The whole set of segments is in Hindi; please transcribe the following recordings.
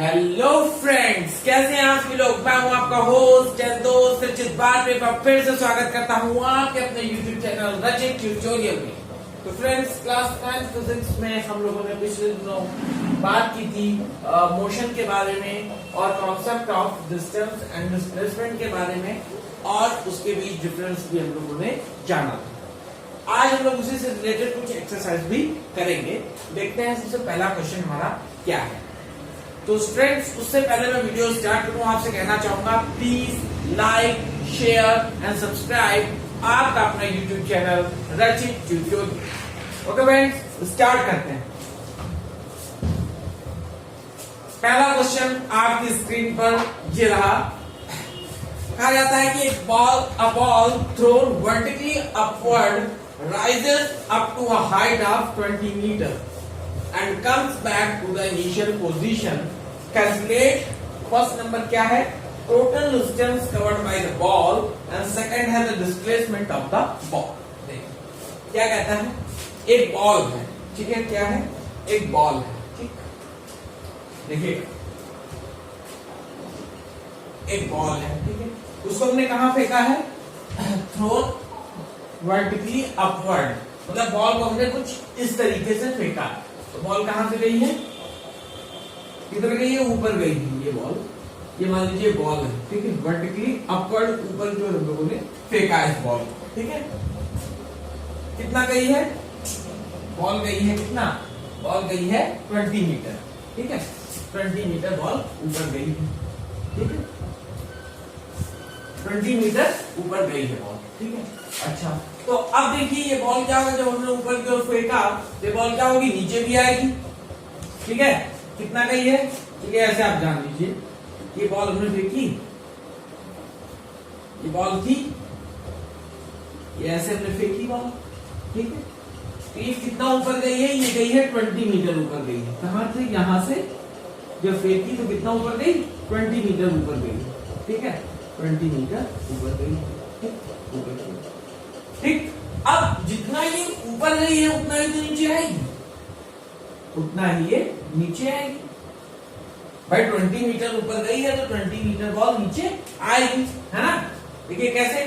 हेलो फ्रेंड्स, कैसे हैं आप लोग। मैं हूं आपका होस्ट एंड दोस्त रचित। बार एक बार फिर से स्वागत करता हूं आपके अपने यूट्यूब चैनल रचित ट्यूटोरियल में। तो फ्रेंड्स, क्लास 9 फिजिक्स में हम लोगों ने पिछले दिनों बात की थी मोशन के बारे में और concept of distance and displacement के बारे में, और उसके बीच डिफरेंस भी हम लोगों ने जाना था। आज हम लोग उसी से रिलेटेड कुछ एक्सरसाइज भी करेंगे। देखते हैं सबसे पहला क्वेश्चन हमारा क्या है। तो स्टूडेंट्स, उससे पहले मैं वीडियो स्टार्ट करूं, आपसे कहना चाहूंगा please like, share and subscribe आपका अपना यूट्यूब चैनल रचित ट्यूटोरियल। ओके फ्रेंड्स, स्टार्ट करते हैं। पहला क्वेश्चन आपकी स्क्रीन पर ये रहा। कहा जाता है कि a ball thrown vertically upward rises up to a height of 20 meters and comes back to the initial position. Calculate first number क्या है, total distance covered by the ball, and second है the displacement of the ball. देखिए क्या कहता है, एक बॉल है, ठीक है, क्या है, एक बॉल है, ठीक। देखिए एक बॉल है, ठीक है, उसको हमने कहां फेंका है, थ्रो वर्टिकली अपवर्ड, मतलब बॉल को हमने कुछ इस तरीके से फेंका। तो बॉल कहां से गई है, किधर गई है, ऊपर गई है ये बॉल। ये मान लीजिए बॉल है, ठीक है, वर्टिकली अपवर्ड ऊपर जो हम लोगों ने फेंका है इस बॉल को, ठीक है। कितना गई है बॉल, गई है कितना, बॉल गई है 20 मीटर, ठीक है, 20 मीटर बॉल ऊपर गई है, ठीक है, 20 मीटर ऊपर गई है बॉल, ठीक है। अच्छा, तो अब देखिए ये बॉल क्या होगा, जब हमने ऊपर की ओर फेंका तो ये बॉल क्या होगी, नीचे भी आएगी, ठीक है। कितना गई है, ठीक है, ऐसे आप जान लीजिए ये बॉल हमने फेंकी, ये बॉल थी, ये ऐसे हमने फेंकी बॉल, ठीक है। तो ये कितना ऊपर गई है, ये गई है 20 मीटर ऊपर गई है। कहां से, यहां से जब फेंकी तो कितना ऊपर गई, 20 मीटर ऊपर गई, ठीक है, 20 मीटर ऊपर गई, ऊपर गई, ठीक। अब जितना ये ऊपर गई है उतना ही तो नीचे आएगी, उतना ही ये नीचे आएगी। भाई 20 मीटर ऊपर गई है तो 20 मीटर बॉल नीचे आएगी, है ना। देखिए कैसे,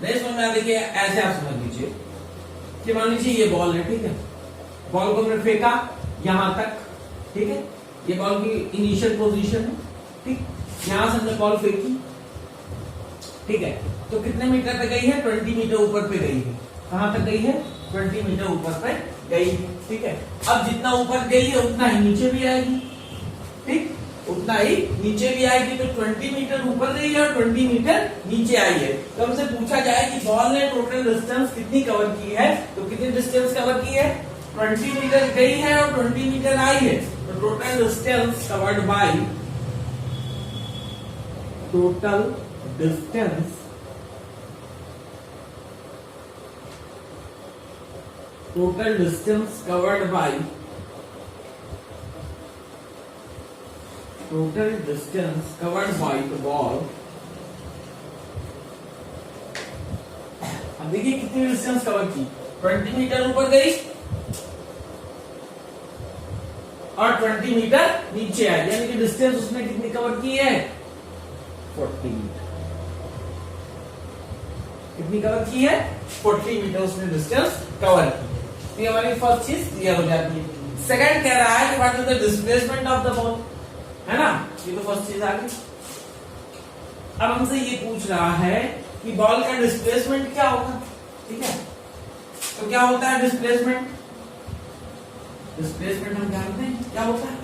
नहीं समझ में, देखिए ऐसे आप समझ लीजिए कि मान लीजिए ये बॉल है, ठीक है, बॉल को हमने फेंका यहां तक, ठीक है, ये बॉल की इनिशियल पोजीशन है, ठीक, यहां से हमने बॉल फेंकी, ठीक है। तो कितने मीटर पे गई है, 20 मीटर ऊपर पे गई है। कहां तक गई है, 20 मीटर ऊपर पे गई है, ठीक है। अब जितना ऊपर गई है उतना ही नीचे भी आएगी, ठीक, उतना ही नीचे भी आएगी। तो 20 मीटर ऊपर गई है और 20 मीटर नीचे आई है। तो हमसे पूछा जाए कि बॉल ने टोटल डिस्टेंस कितनी कवर की है, तो कितनी डिस्टेंस कवर की है, 20 मीटर गई है और 20 मीटर आई है। तो total distance covered by, total distance covered by, total distance covered by the ball। अब देखिए कितनी डिस्टेंस कवर की, 20 मीटर ऊपर गई और 20 मीटर नीचे आई, यानी कि डिस्टेंस उसने कितनी कवर की है, 40 मीटर। कितनी कवर की है, 40 मीटर उसने डिस्टेंस कवर की। ये हमारी फर्स्ट चीज क्लियर हो जाती है। सेकंड कह रहा है कि what is the displacement of the ball, है ना, ये तो फर्स्ट चीज आ गई। अब हमसे ये पूछ रहा है कि बॉल का डिस्प्लेसमेंट क्या होगा, ठीक है। तो क्या होता है डिस्प्लेसमेंट, डिस्प्लेसमेंट हम जानते हैं क्या होता है,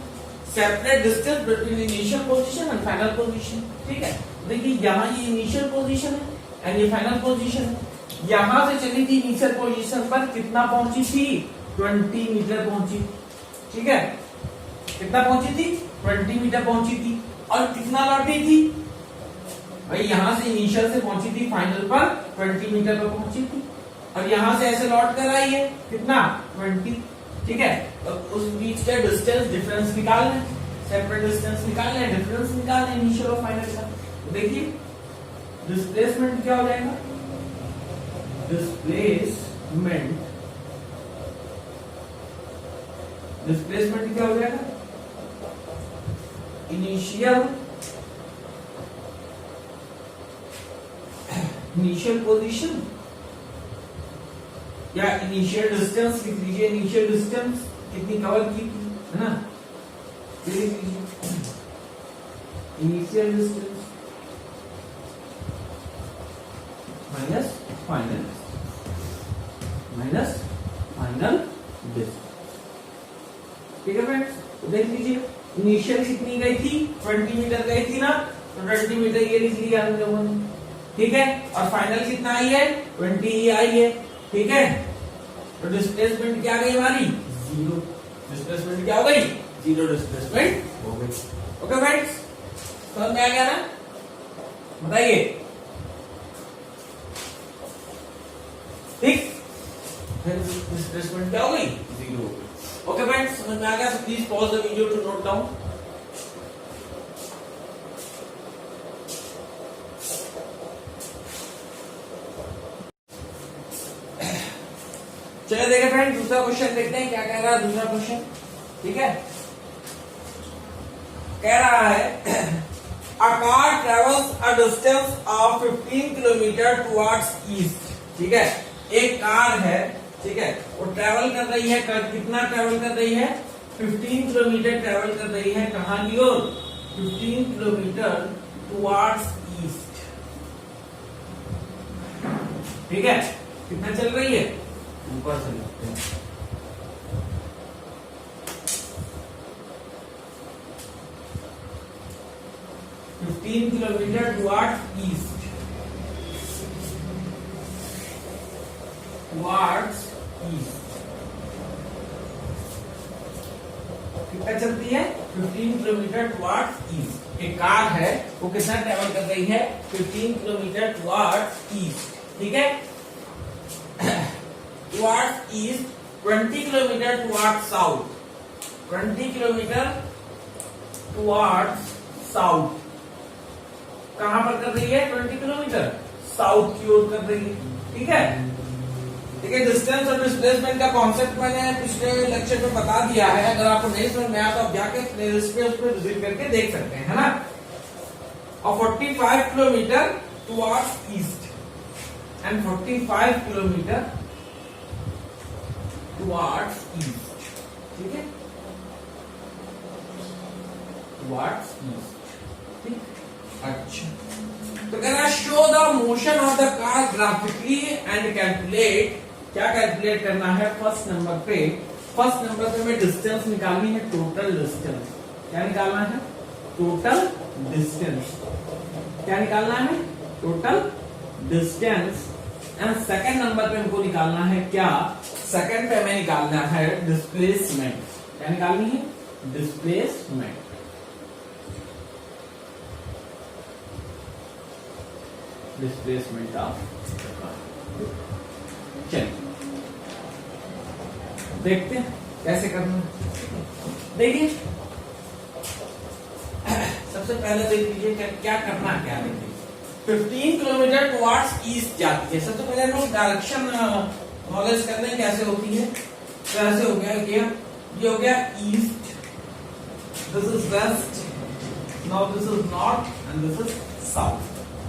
separate distance between initial position and final position, ठीक है। देखिए यहाँ ये इनिशियल पोजीशन है एंड ये फाइनल पोजीशन है। यहां से चली थी इनिशियल पोजीशन पर, कितना पहुंची थी, 20 मीटर पहुंची, ठीक है, कितना पहुंची थी, 20 मीटर पहुंची थी। और कितना लौटी थी भाई, यहां से इनिशियल से पहुंची थी फाइनल पर 20 मीटर पर पहुंची थी, और यहां से ऐसे लौट कर आई है कितना, 20, ठीक है। तो उस बीच का डिस्टेंस डिफरेंस निकालना है, सेपरेट डिस्टेंस निकालना है, डिफरेंस निकालना है इनिशियल और फाइनल का। तो देखिए डिस्प्लेसमेंट क्या हो जाएगा, डिस्प्लेसमेंट क्या हो जाएगा, इनिशियल पोजीशन या इनिशियल डिस्टेंस लिख लीजिए। इनिशियल डिस्टेंस कितनी कवर की थी, है ना, initial distance minus final distance. ठीक है फ्रेंड्स, तो देख लीजिए इनिशियल कितनी गई थी, 20 मीटर गई थी ना, तो 20 मीटर ये लिख लिया हम लोगों ने। ठीक है, और फाइनल कितना आई है, 20 ही आई है। ठीक है, तो डिस्प्लेसमेंट क्या गई हमारी, जीरो। डिस्प्लेसमेंट क्या हो गई, जीरो डिस्प्लेसमेंट हो गई। ओके फ्रेंड्स, समझ में आ गया ना, बताइए। ठीक, फिर डिस्प्लेसमेंट क्या हो गई, जीरो। ओके फ्रेंड्स, समझ में आ गया, तो please pause the video to note down. चलिए देखिए फ्रेंड, दूसरा क्वेश्चन देखते हैं क्या कह रहा है दूसरा क्वेश्चन। ठीक है, कह रहा है a car travels a distance of 15 kilometre towards east. ठीक है, एक कार है, ठीक है, वो ट्रेवल कर रही है, कितना ट्रेवल कर रही है, 15 किलोमीटर ट्रेवल कर रही है, कहां की ओर, 15 किलोमीटर टुवर्ड्स ईस्ट। ठीक है, कितना चल रही है, ऊपर से लिखते हैं, kilometre towards east, towards east. कितना चलती है, 15 किलोमीटर टुवर्ड्स ईस्ट। एक कार है, वो कितना ट्रेवल कर रही है, 15 किलोमीटर टुवर्ड्स ईस्ट। ठीक है, towards east, 20 kilometre towards south, 20 kilometre towards south. कहां पर कर रही है, 20 किलोमीटर साउथ की ओर कर रही है। ठीक है, ठीक है, डिस्टेंस और डिस्प्लेसमेंट का कॉन्सेप्ट मैंने पिछले लेक्चर में बता दिया है। अगर आपको नहीं समझ में आया तो आप जाके प्लेलिस्ट पे उसको विजिट करके देख सकते हैं, है ना। और 45 kilometre towards east and 45 kilometre towards east. ठीक है, टुवर्ड्स ईस्ट। ठीक, अच्छा, तो कहना show the motion of the car graphically and calculate. क्या कैलकुलेट करना है, फर्स्ट नंबर पे हमें डिस्टेंस निकालनी है, टोटल डिस्टेंस। क्या निकालना है, टोटल डिस्टेंस। क्या निकालना है, total distance. And second number पे हमको निकालना है क्या, सेकंड पे हमें निकालना है डिस्प्लेसमेंट। क्या निकालनी है, डिस्प्लेसमेंट। डिस्प्लेसमेंट ऑफ, चलिए देखते हैं कैसे करना है। देखिए सबसे पहले देख लीजिए क्या करना है, क्या देखिए 15 किलोमीटर टुवर्ड्स ईस्ट जाती है। सबसे पहले हम लोग डायरेक्शन नॉलेज करते हैं कैसे होती है। तो ऐसे हो गया, ये हो गया east, this is west, now this is north and this is south.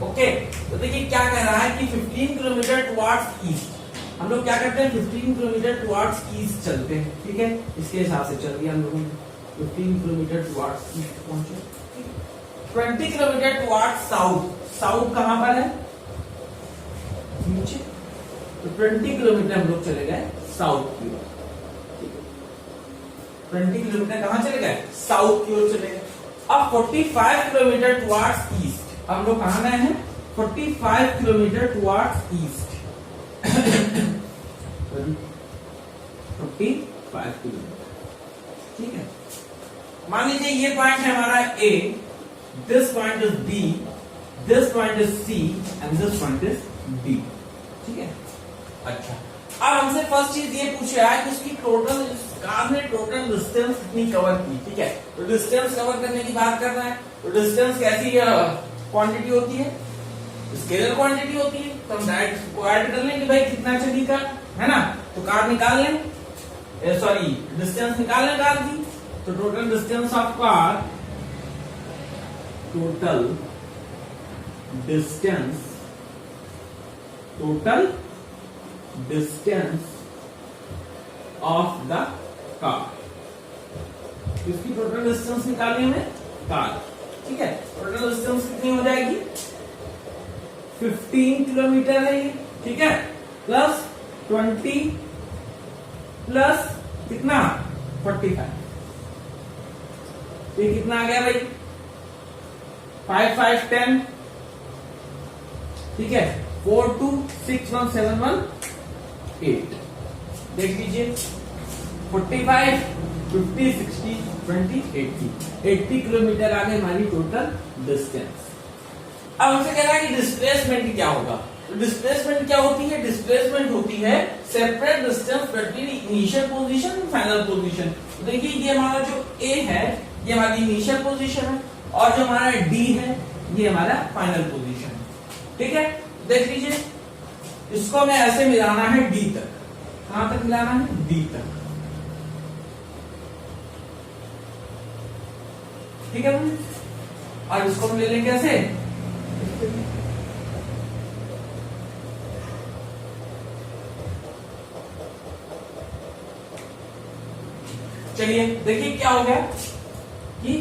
Okay, तो देखिए क्या कह रहा है कि 15 किलोमीटर टुवर्ड्स ईस्ट। हम लोग क्या करते हैं, 15 किलोमीटर टुवर्ड्स ईस्ट चलते हैं। ठीक है, इसके हिसाब से चल दिया हम लोगों ने, 15 किलोमीटर टुवर्ड्स ईस्ट पहुंचे। 20 किलोमीटर टुवर्ड्स साउथ। साउथ कहां पर है, नीचे, तो 20 किलोमीटर हम लोग चले गए साउथ की ओर। 20 किलोमीटर कहां चले गए, साउथ की ओर चले गए। अब 45 किलोमीटर टुवर्ड्स ईस्ट, हम लोग कहां गए हैं, 45 किलोमीटर टुवर्ड्स ईस्ट। 45 किलोमीटर। ठीक है, मान लीजिए ये पॉइंट है हमारा A, this point is B, this point is C and this point is D. ठीक है, अच्छा, अब हमसे फर्स्ट चीज ये पूछ रहा है कि उसकी टोटल कार ने टोटल डिस्टेंस कितनी कवर की। ठीक है, तो डिस्टेंस कवर करने की बात कर रहा है। तो डिस्टेंस कैसी क्वांटिटी होती है, स्केलर क्वांटिटी होती है। तो हम डायरेक्ट को ऐड कर लेंगे भाई कितना चली कार, है ना। तो कार निकाल लें, सॉरी डिस्टेंस निकाल लें कार की। तो total distance of car total distance of the car. इसकी टोटल डिस्टेंस निकालनी हमें कार, ठीक है। टोटल डिस्टेंस कितनी हो जाएगी, 15 किलोमीटर है ये, ठीक है, प्लस 20 प्लस कितना 45, तो ये कितना आ गया भाई 5 5 10, ठीक है, 4 2 6 1 7 1 8। देख लीजिए 45 50 60 20 80 किलोमीटर आ गई हमारी टोटल डिस्टेंस। अब हमसे कह रहा है कि डिस्प्लेसमेंट क्या होगा। तो डिस्प्लेसमेंट क्या होती है, डिस्प्लेसमेंट होती है separate distance between initial position and final position. तो देखिए ये हमारा जो ए है ये हमारी इनिशियल पोजीशन है और जो हमारा डी है ये हमारा फाइनल पोजीशन है, ठीक है। देख लीजिए इसको हमें ऐसे मिलाना है डी तक। कहां तक मिलाना है, डी तक, ठीक है। और इसको हम ले लेंगे ऐसे, चलिए देखिए क्या हो गया कि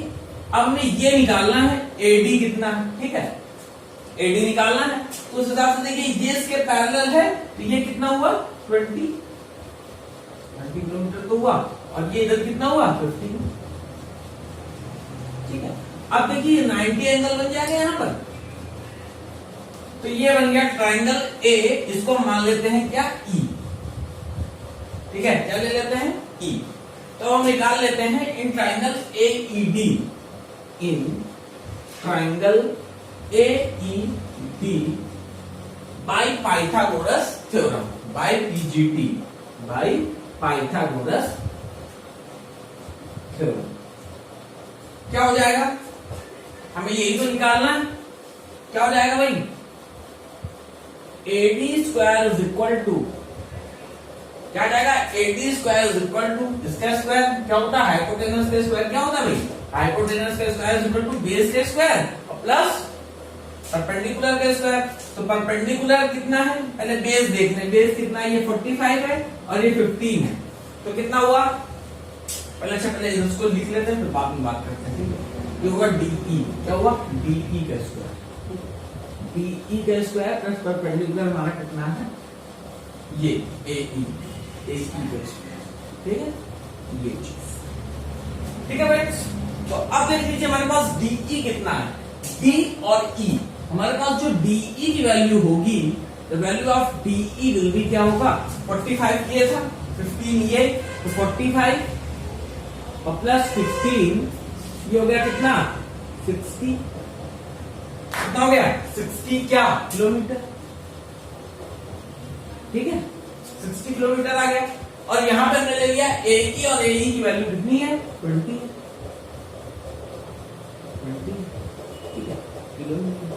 अब हमें ये निकालना है एडी कितना है, ठीक है, एडी निकालना है। तो उस हिसाब से देखिए ये इसके पैरेलल है तो ये कितना हुआ 20 किलोमीटर तो हुआ और ये इधर कितना हुआ 15, ठीक है। अब देखिए 90 एंगल बन जाएगा यहां पर, तो ये बन गया ट्राइंगल ए, इसको हम मान लेते हैं क्या ई, ठीक है, क्या ले लेते हैं ई। तो हम निकाल लेते हैं in triangle A E D, in triangle A E D by Pythagoras theorem, by PGT, by Pythagoras theorem. क्या हो जाएगा, हमें यही तो निकालना है, क्या हो जाएगा भाई AD square is equal to, क्या आ जाएगा AD square is equal to इसका स्क्वायर क्या होता है, हाइपोटेनस का स्क्वायर क्या होता है भाई, हाइपोटेनस का square is equal to base का स्क्वायर प्लस परपेंडिकुलर का स्क्वायर। तो परपेंडिकुलर कितना है, पहले बेस देख लें, बेस कितना है, ये 45 है और ये 15 है, तो कितना हुआ, पहले इसको लिख लेते हैं फिर बाद में बात करते हैं, ठीक है। ये होगा DE, क्या हुआ DE का स्क्वायर, DE का स्क्वायर प्लस परपेंडिकुलर हमारा कितना है ये AE का स्क्वायर, ठीक है, ये चीज, ठीक है फ्रेंड्स। तो अब देख लीजिए हमारे पास DE कितना है, D और E, हमारे पास जो DE की वैल्यू होगी, the value of DE will be क्या होगा 45 ये था 15 ये, तो 45 और प्लस 15 ये हो गया कितना 60, कितना हो गया 60 क्या किलोमीटर, ठीक है 60 किलोमीटर आ गया। और यहां पे हमने ले लिया AE और AE की वैल्यू कितनी है 20, ठीक है किलोमीटर,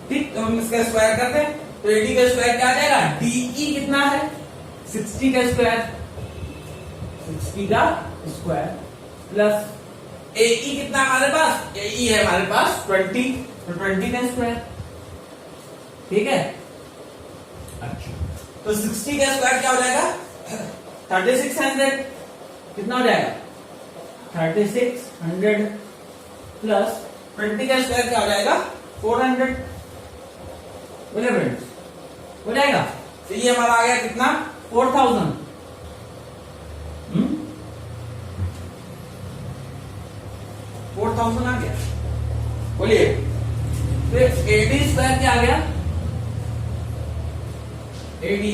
ठीक। तो हम इसका स्क्वायर करते हैं तो AD का स्क्वायर क्या आ जाएगा, DE कितना है 60 का स्क्वायर, 60 का स्क्वायर प्लस AE कितना हमारे पास, AE है हमारे पास 20, तो 20 का स्क्वायर, ठीक है। अच्छा तो 60 का स्क्वायर क्या हो जाएगा 3600, कितना हो जाएगा 3600 प्लस 20 का स्क्वायर क्या हो जाएगा 400, बोले फ्रेंड्स हो जाएगा। तो ये हमारा आ गया कितना 4000, 4000 आ गया, बोलिए। फिर AD स्क्वायर क्या आ गया, AD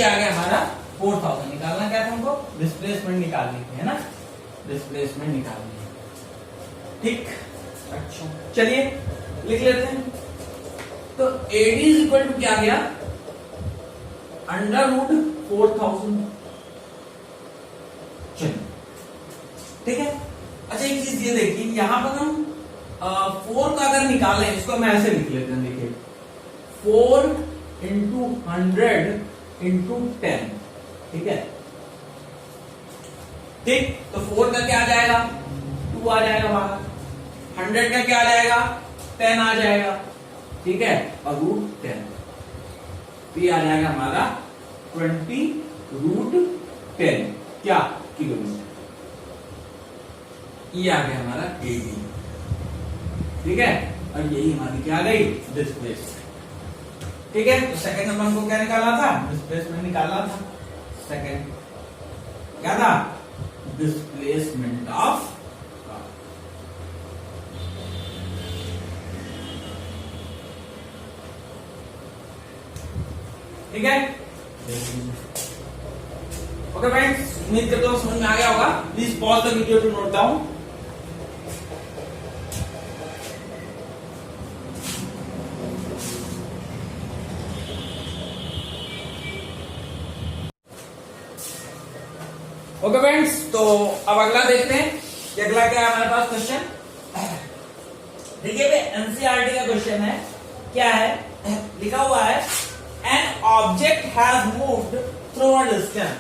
आ गया हमारा 4000। निकालना क्या था हमको, डिस्प्लेसमेंट निकालनी थी, है ना, डिस्प्लेसमेंट निकालनी है, ठीक। अच्छा चलिए लिख लेते हैं। तो AD इज इक्वल टू क्या आ गया √4000, चलिए ठीक है। अच्छा एक चीज ये देखिए, यहां पर हम 4 का अगर निकालें, इसको मैं ऐसे लिख लेते हैं, देखिए 4 into 100 into 10, ठीक है, ठीक। तो 4 का क्या आ जाएगा 2 आ जाएगा बाहर, 100 का क्या आ जाएगा 10 आ जाएगा, ठीक है, और √10 तो ये आ जाएगा हमारा 20√10 क्या किलोमीटर, ये आ गया हमारा एरिया, ठीक है, और यही हमारी क्या आ गई डिस्प्लेसमेंट, ठीक है। तो सेकंड नंबर को क्या निकाला था, डिस्प्लेसमेंट निकाला था, सेकंड क्या था डिस्प्लेसमेंट ऑफ, ठीक है। ओके फ्रेंड्स, उम्मीद करता हूं समझ में आ गया होगा। Please pause the video to note down. Okay friends, तो अब अगला देखते हैं कि अगला क्या है हमारे पास क्वेश्चन। देखिए एनसीईआरटी का क्वेश्चन है, क्या है लिखा हुआ है, an object has moved through a distance,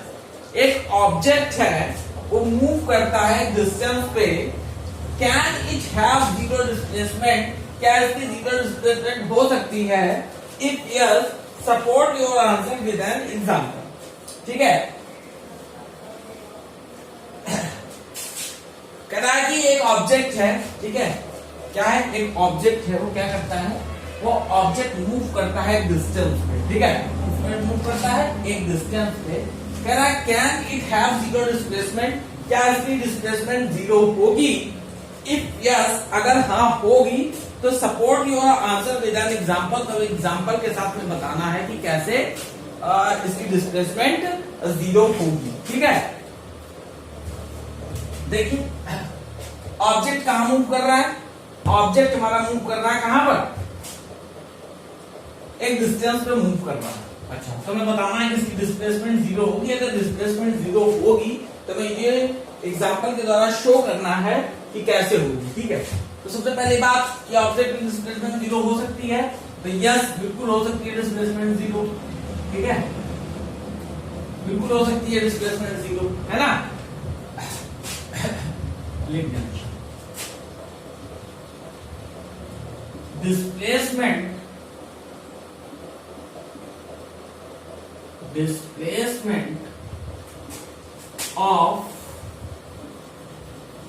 एक ऑब्जेक्ट है वो मूव करता है डिस्टेंस पे, can it have zero displacement, क्या इसकी जीरो डिस्प्लेसमेंट हो सकती है, if yes support your answer with an example, ठीक है। कह रहा है कि एक ऑब्जेक्ट है, ठीक है, क्या है एक ऑब्जेक्ट है, वो क्या करता है, वो ऑब्जेक्ट मूव करता है डिस्टेंस पे, ठीक है, मूव करता है एक डिस्टेंस पे, कह रहा है can it have zero displacement, क्या इसकी डिस्प्लेसमेंट जीरो होगी, इफ यस अगर हाँ होगी तो support your answer with an example, तो एग्जांपल के साथ में बताना है कि कैसे इसकी डिस्प्लेसमेंट जीरो होगी, ठीक है। देखिए ऑब्जेक्ट कहां मूव कर रहा है, ऑब्जेक्ट हमारा मूव कर रहा है कहां पर, एक डिस्टेंस पे मूव कर रहा है, अच्छा, तो हमें बताना है कि इसकी डिस्प्लेसमेंट जीरो होगी, अगर डिस्प्लेसमेंट जीरो होगी तो हमें ये एग्जांपल के द्वारा शो करना है कि कैसे होगी, ठीक है। तो सबसे पहली बात कि ऑब्जेक्ट की डिस्प्लेसमेंट जीरो हो सकती है, तो यस बिल्कुल हो सकती है डिस्प्लेसमेंट जीरो, ठीक है, बिल्कुल हो सकती है डिस्प्लेसमेंट जीरो, है ना, लिख देना displacement of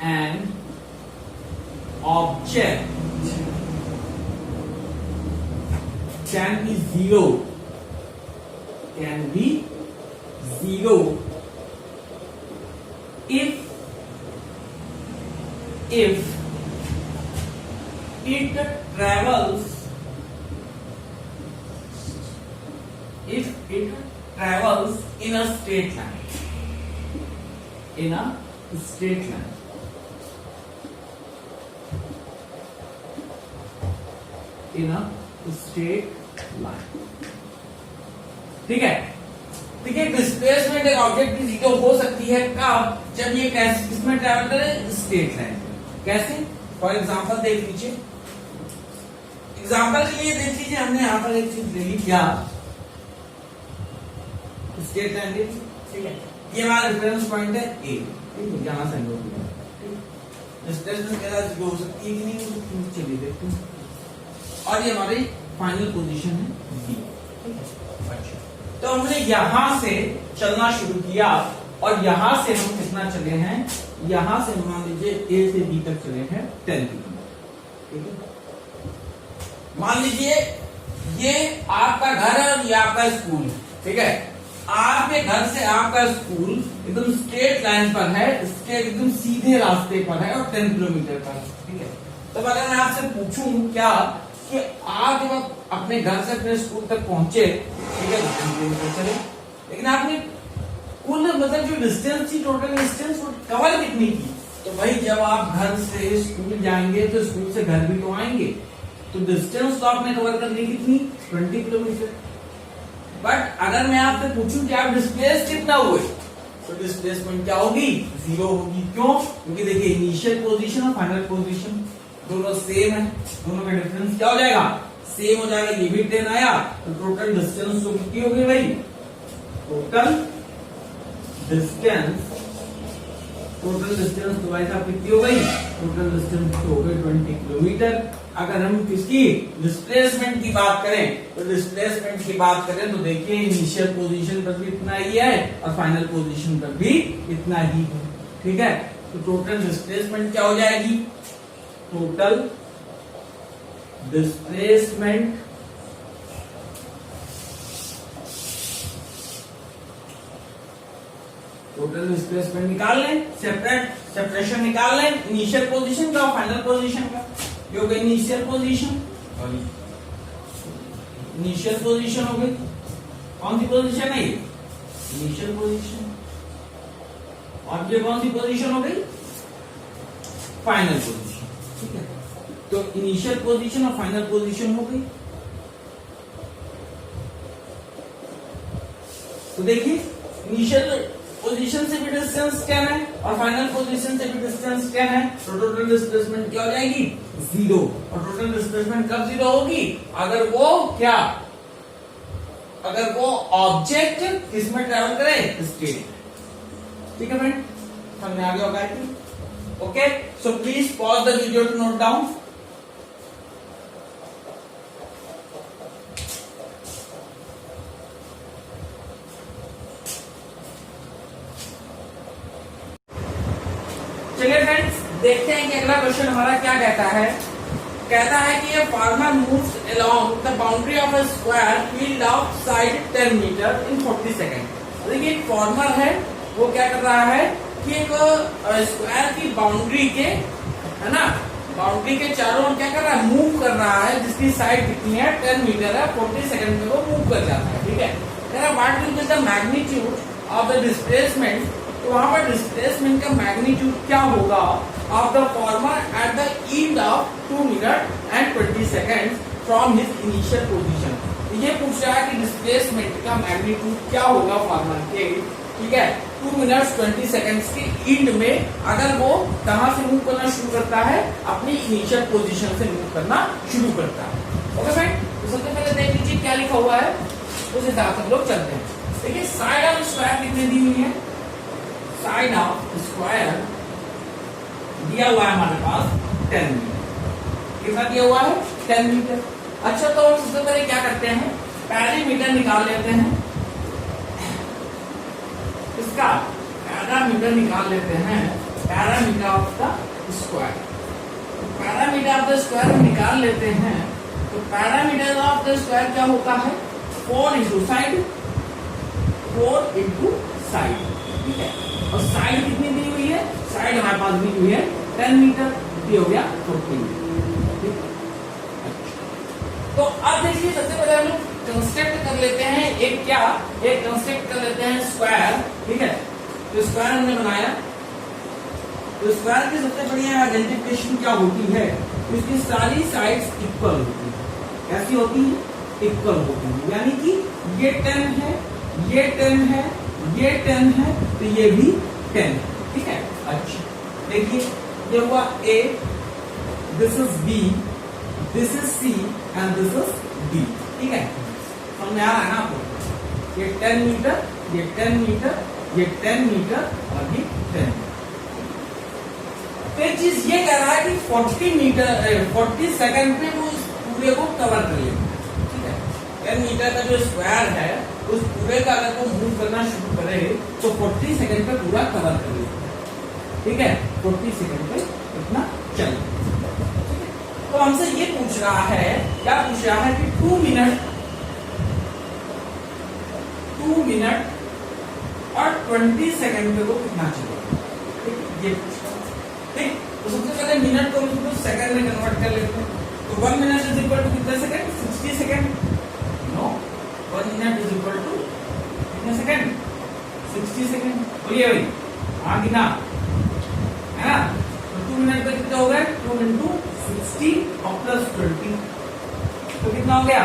an object can be zero if it travels in a straight line, ठीक है। देखिए डिस्प्लेसमेंट एक ऑब्जेक्ट की जीरो हो सकती है कब, जब ये किसमें ट्रैवल करे, स्ट्रेट लाइन, कैसे, फॉर एग्जांपल देख लीजिए, एग्जांपल के लिए देख लीजिए, हमने यहां पर एक चीज ले ली, क्या स्ट्रेट लाइन, ठीक है, ये हमारा रेफरेंस पॉइंट है ए, ठीक है, यहां से हम लोग डिस्प्लेसमेंट के साथ हो सकती है कि नहीं हो सकती, चलिए देखते हैं, और ये हमारी फाइनल पोजीशन है बी, ठीक है। अच्छा, तो हमने यहां से चलना शुरू किया और यहां से हम कितना चले हैं, यहां से मान लीजिए ए से बी तक चले हैं 10 किलोमीटर, ठीक है। मान लीजिए ये आपका घर है और ये आपका स्कूल है, ठीक है, आपके घर से आपका स्कूल एकदम स्ट्रेट लाइन पर है, इसके एकदम सीधे रास्ते पर है और 10 किलोमीटर पर, ठीक है। तो अगर मैं आपसे पूछूं क्या कि आप जब अपने घर से अपने स्कूल तक पहुंचे, ठीक है, 10 किलोमीटर चले, लेकिन आपने कुल मतलब जो डिस्टेंस थी, टोटल डिस्टेंस वो कवर कितनी की, तो भाई जब आप घर से स्कूल जाएंगे तो स्कूल से घर भी तो आएंगे, तो डिस्टेंस तो आपने कवर करनी कितनी, 20 किलोमीटर। बट अगर मैं आपसे पूछूं कि आप डिस्प्लेस कितना हुए, तो डिस्प्लेसमेंट क्या होगी, जीरो होगी, क्यों, क्योंकि देखिए इनिशियल पोजीशन और फाइनल पोजीशन दोनों सेम है, दोनों का डिफरेंस क्या हो जाएगा, सेम हो जाएगा, ये भी 10 आया, तो टोटल डिस्टेंस तो कितनी हो गई भाई, टोटल डिस्टेंस टोटल डिस्टेंस तो भाई साहब कितनी हो गई, टोटल डिस्टेंस तो हो गई 20 किलोमीटर। अगर हम किसकी डिस्प्लेसमेंट की बात करें तो डिस्प्लेसमेंट की बात करें तो देखिए इनिशियल पोजीशन पर भी इतना ही है और फाइनल पोजीशन पर भी इतना ही है, ठीक है। तो टोटल डिस्प्लेसमेंट क्या हो जाएगी, टोटल डिस्प्लेसमेंट निकाल लें, सेपरेशन निकाल लें इनिशियल पोजीशन का और फाइनल पोजीशन का। ये हो गई इनिशियल पोजीशन और इनिशियल पोजीशन हो गई, कौन सी पोजीशन है ये, इनिशियल पोजीशन, और ये कौन सी पोजीशन हो गई, फाइनल पोजीशन, ठीक है। तो इनिशियल पोजीशन और फाइनल पोजीशन हो गई। तो देखिए इनिशियल पोजीशन से भी डिस्टेंस 10 है और फाइनल पोजीशन से भी डिस्टेंस 10 है, तो टोटल डिस्प्लेसमेंट क्या हो जाएगी, 0। और टोटल डिस्प्लेसमेंट कब 0 होगी, अगर वो क्या, अगर वो ऑब्जेक्ट किसमें ट्रेवल करे, स्टेट, ठीक है फ्रेंड, समझ में आ गया होगा। Okay, so please pause the video to note down. चलिए फ्रेंड्स देखते हैं कि अगला क्वेश्चन हमारा क्या कहता है। कहता है कि ये farmer moves along the boundary of a square field of side 10 metre in 40 second. देखिए एक फार्मर है, वो क्या कर रहा है कि एक स्क्वायर की बाउंड्री के, है ना, बाउंड्री के चारों ओर क्या कर रहा है, मूव कर रहा है, जिसकी साइड कितनी है, 10 मीटर है, 40 सेकेंड में वो मूव कर जाता है, ठीक है। कह रहा है what will be the magnitude of the displacement, तो वहां पर डिस्प्लेसमेंट का मैग्नीट्यूड क्या होगा of the former at the end of 2 minute and 20 second from his initial position. ये पूछ रहा है कि डिस्प्लेसमेंट का मैग्नीट्यूड क्या होगा फॉर्मर के, ठीक है, 2 मिनट 20 सेकेंड्स के एंड में, अगर वो कहां से मूव करना शुरू करता है, अपनी इनिशियल पोजीशन से मूव करना शुरू करता है। ओके फ्रेंड, तो सबसे पहले देख लीजिए क्या लिखा हुआ है, उस हिसाब से हम लोग चलते हैं। देखिए साइड ऑफ स्क्वायर कितनी दी हुई है, साइड ऑफ स्क्वायर दिया हुआ है हमारे पास 10 मीटर, कितना दिया हुआ है, 10 मीटर। अच्छा तो हम सबसे पहले क्या करते हैं, पैरामीटर निकाल लेते हैं, इसका पैरामीटर निकाल लेते हैं, parameter of the square. Parameter of the square हम निकाल लेते हैं, तो पैरामीटर ऑफ द स्क्वायर क्या होता है, 4 इंटू साइड, 4 इंटू साइड, ठीक है। और साइड कितनी दी हुई है, साइड हमारे पास दी हुई है 10 मीटर, ये हो गया 40 मीटर। तो अब देखिए सबसे पहले हम लोग कंस्ट्रक्ट कर लेते हैं एक क्या, एक कंस्ट्रक्ट कर लेते हैं स्क्वायर, ठीक है। तो स्क्वायर हमने बनाया, तो स्क्वायर की सबसे बढ़िया आइडेंटिफिकेशन क्या होती है, इसकी सारी साइड्स इक्वल होती है। कैसी होती है, इक्वल होती है, यानी कि ये 10 है, ये 10 है, ये 10 है, तो ये भी 10 है, ठीक है। अच्छा देखिए ये हुआ A, this is B, this is C and this is D, ठीक है। समझ में आ रहा है ना आपको, ये 10 मीटर, ये 10 मीटर, ये 10 मीटर और ये 10 मीटर। एक चीज ये कह रहा है कि 40 मीटर 40 सेकंड पे वो इस पूरे को कवर कर लेगा, ठीक है। 10 मीटर का जो स्क्वायर है उस पूरे का अगर वो मूव करना शुरू करे तो 40 सेकंड पे पूरा कवर कर लेगा, ठीक है। 40 सेकंड पे इतना चलेगा, ठीक है। तो हमसे ये पूछ रहा है, क्या पूछ रहा है कि 2 मिनट और 20 सेकंड पे वो कितना चलेगा, ठीक। ये ठीक, तो सबसे पहले मिनट को हम सेकंड में कन्वर्ट कर लेते हैं। तो 1 मिनट इज इक्वल टू कितने second, 60 second, no 1 minute is equal to कितने सेकंड, 60 सेकंड। बोलिए भाई, हाँ कि ना, है ना। तो 2 मिनट पे कितना हो गया, 2 इंटू 60 और प्लस 20, तो कितना हो गया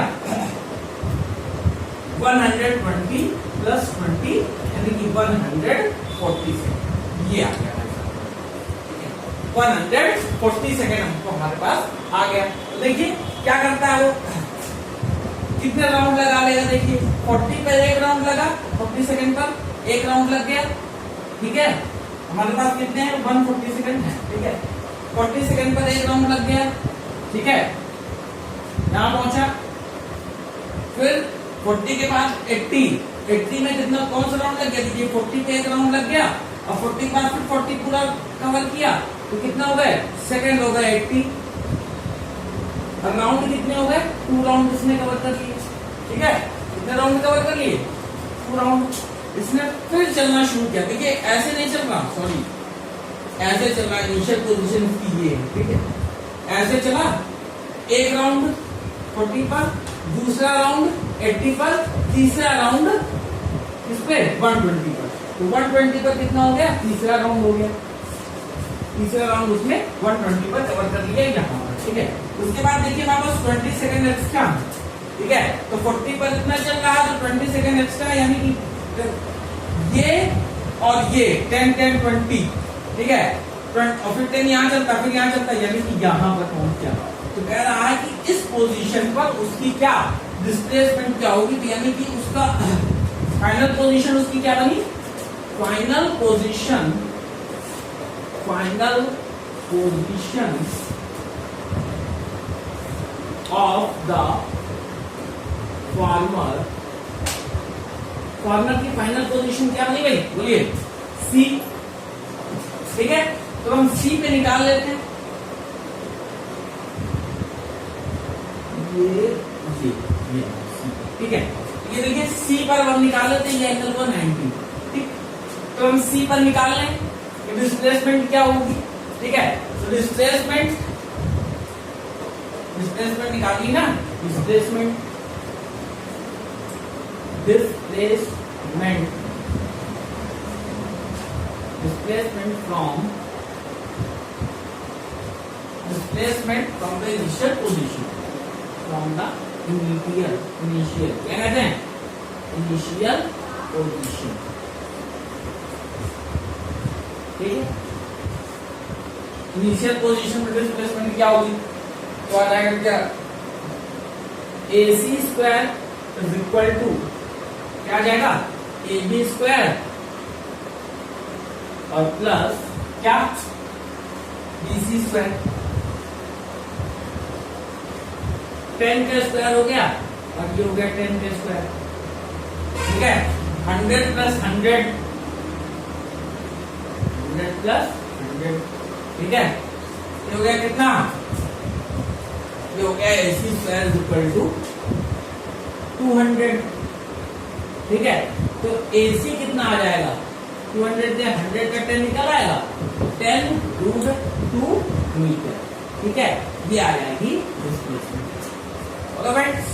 120 प्लस 20 यानी कि 140 सेकंड, ये आ गया 140 सेकंड हमको हमारे पास आ गया। तो देखिए क्या करता है वो, कितने राउंड लगा लेगा, देखिए 40 पे एक राउंड लगा, 40 सेकंड पर एक राउंड लग गया, ठीक है। हमारे पास कितने हैं 140 सेकंड है, ठीक है। 40 सेकंड पर एक राउंड लग गया, ठीक है, यहां पहुंचा। फिर 40 के बाद 80 में कितना कौन सा राउंड लग गया, देखिए 40 पे एक राउंड लग गया और 40 के बाद फिर 40 पूरा कवर किया तो कितना हो गए सेकंड हो गए 80। और राउंड कितने हो गए 2 राउंड इसने कवर कर लिए, ठीक है। कितने राउंड कवर कर लिए 2 राउंड। इसने फिर चलना शुरू किया, देखिए ऐसे नहीं चल रहा, सॉरी ऐसे चल रहा, इनिशियल पोजीशन की ये, ठीक है। ऐसे चला एक राउंड 40 पर, दूसरा राउंड 80 पर, तीसरा राउंड इस पे 120 पर। तो 120 पर कितना हो गया, तीसरा राउंड हो गया, तीसरा राउंड उसने 120 पर कवर कर लिया यहाँ पर, ठीक है। उसके बाद देखिए हमारे पास 20 सेकंड एक्स्ट्रा, ठीक है। तो 40 पर इतना चल रहा है तो 20 सेकंड एक्स्ट्रा, यानी कि ये और ये 10 10 20, ठीक है। और फिर 10 यहाँ चलता, फिर यहाँ चलता, यानी कि यहाँ पर पहुंच गया। तो कह रहा है कि इस पोजीशन पर उसकी क्या डिस्प्लेसमेंट क्या होगी, तो यानी कि उसका फाइनल पोजीशन उसकी क्या बनी, final position of the farmer की फाइनल पोजीशन क्या बनी भाई, बोलिए सी, ठीक है। तो हम सी पे निकाल लेते हैं, ये ठीक है। ये देखिए सी पर हम निकाल लेते हैं, ये एंगल 190, ठीक। तो हम सी पर निकाल लें कि डिस्प्लेसमेंट क्या होगी, ठीक है। तो डिस्प्लेसमेंट निकाल ली ना, displacement from the initial position, from the initial क्या कहते हैं, इनिशियल पोजीशन, ठीक है। इनिशियल पोजीशन में डिस्प्लेसमेंट क्या होगी, तो आ जाएगा क्या, AC square is equal to क्या आ जाएगा, AB स्क्वायर और प्लस क्या BC स्क्वायर, 10 का स्क्वायर हो गया और ये हो गया 10 का स्क्वायर, ठीक है। 100 प्लस 100 प्लस 100, ठीक है। ये हो गया कितना, ये हो गया AC square is equal to 200, ठीक है। तो AC कितना आ जाएगा, 200 से 100 का 10 निकल आएगा, 10√2 मीटर, ठीक है। ये आ जाएगी displacement. Okay friends,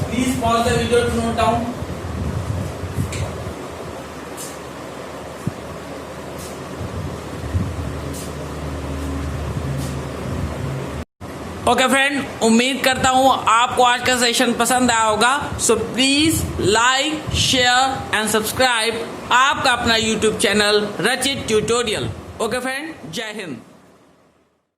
please pause the video to note down. Okay friend, उम्मीद करता हूं आपको आज का सेशन पसंद आया होगा। So please like, share and subscribe आपका अपना यूट्यूब चैनल रचित ट्यूटोरियल। ओके फ्रेंड, जय हिंद।